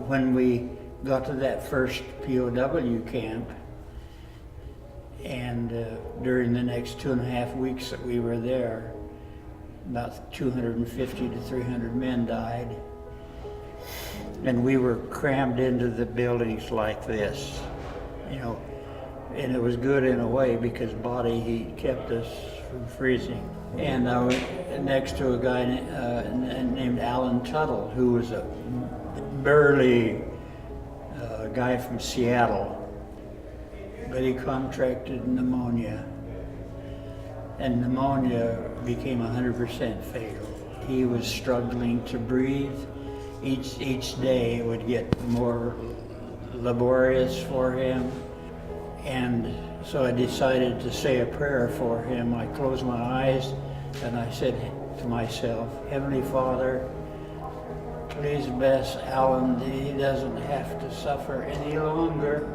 When we got to that first POW camp, and during the next 2.5 weeks that we were there, about 250 to 300 men died. And we were crammed into the buildings like this, and it was good in a way because body heat kept us from freezing. And I was next to a guy named Alan Tuttle, who was a burly guy from Seattle, but he contracted pneumonia, and pneumonia became 100% fatal. He was struggling to breathe. Each day it would get more laborious for him, and so I decided to say a prayer for him. I closed my eyes and I said to myself, Heavenly Father, please bless Alan. He doesn't have to suffer any longer.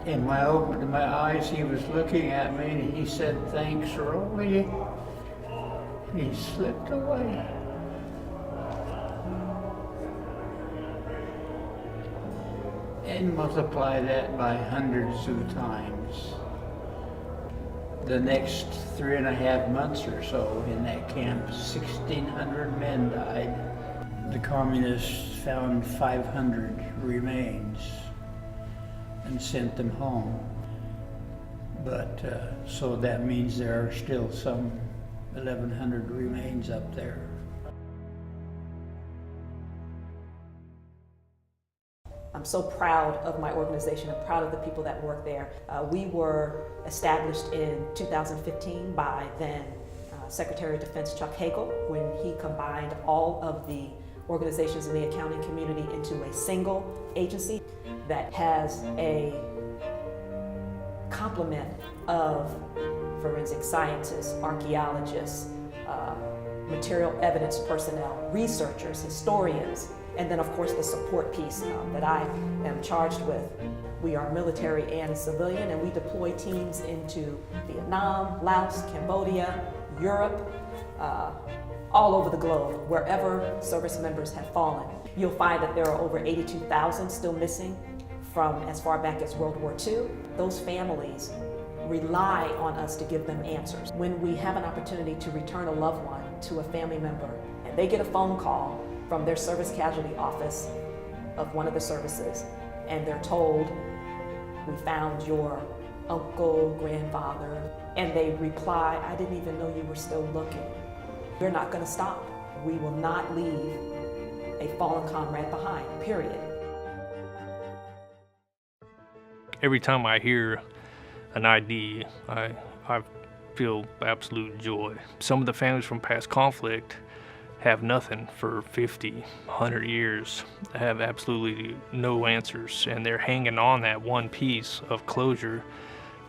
And when I opened my eyes, he was looking at me and he said, thanks, Rowley. He slipped away. And multiply that by hundreds of times. The next 3.5 months or so in that camp, 1,600 men died. The communists found 500 remains and sent them home. But so that means there are still some 1,100 remains up there. I'm so proud of my organization. I'm proud of the people that work there. We were established in 2015 by then Secretary of Defense Chuck Hagel, when he combined all of the organizations in the accounting community into a single agency that has a complement of forensic scientists, archaeologists, material evidence personnel, researchers, historians, and then of course the support piece that I am charged with. We are military and civilian, and we deploy teams into Vietnam, Laos, Cambodia, Europe, all over the globe, wherever service members have fallen. You'll find that there are over 82,000 still missing from as far back as World War II. Those families rely on us to give them answers. When we have an opportunity to return a loved one to a family member, and they get a phone call from their service casualty office of one of the services, and they're told, we found your uncle, grandfather, and they reply, I didn't even know you were still looking. We're not gonna stop. We will not leave a fallen comrade behind, period. Every time I hear an ID, I feel absolute joy. Some of the families from past conflict have nothing for 50, 100 years, have absolutely no answers, and they're hanging on that one piece of closure,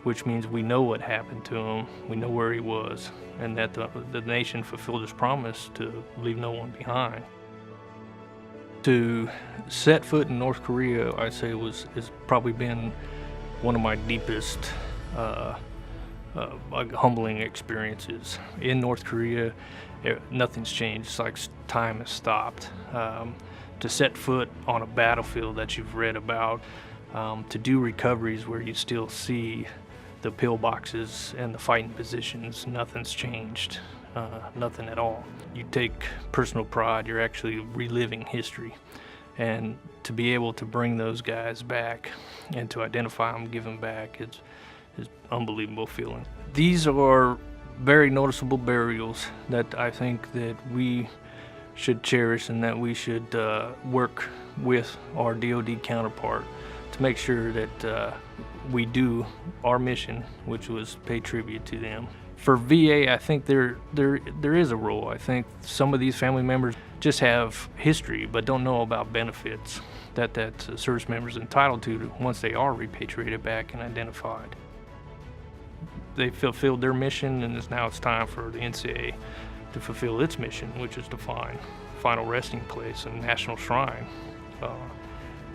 which means we know what happened to him, we know where he was, and that the nation fulfilled its promise to leave no one behind. To set foot in North Korea, I'd say has probably been one of my deepest humbling experiences. In North Korea, nothing's changed. It's like time has stopped. To set foot on a battlefield that you've read about, to do recoveries where you still see the pillboxes and the fighting positions, nothing's changed, nothing at all. You take personal pride, you're actually reliving history. And to be able to bring those guys back and to identify them, give them back, is unbelievable feeling. These are very noticeable burials that I think that we should cherish and that we should work with our DoD counterpart to make sure that we do our mission, which was pay tribute to them. For VA, I think there is a role. I think some of these family members just have history but don't know about benefits that service member is entitled to once they are repatriated back and identified. They fulfilled their mission, and now it's time for the NCAA to fulfill its mission, which is to find final resting place and national shrine,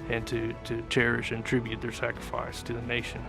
and to cherish and tribute their sacrifice to the nation.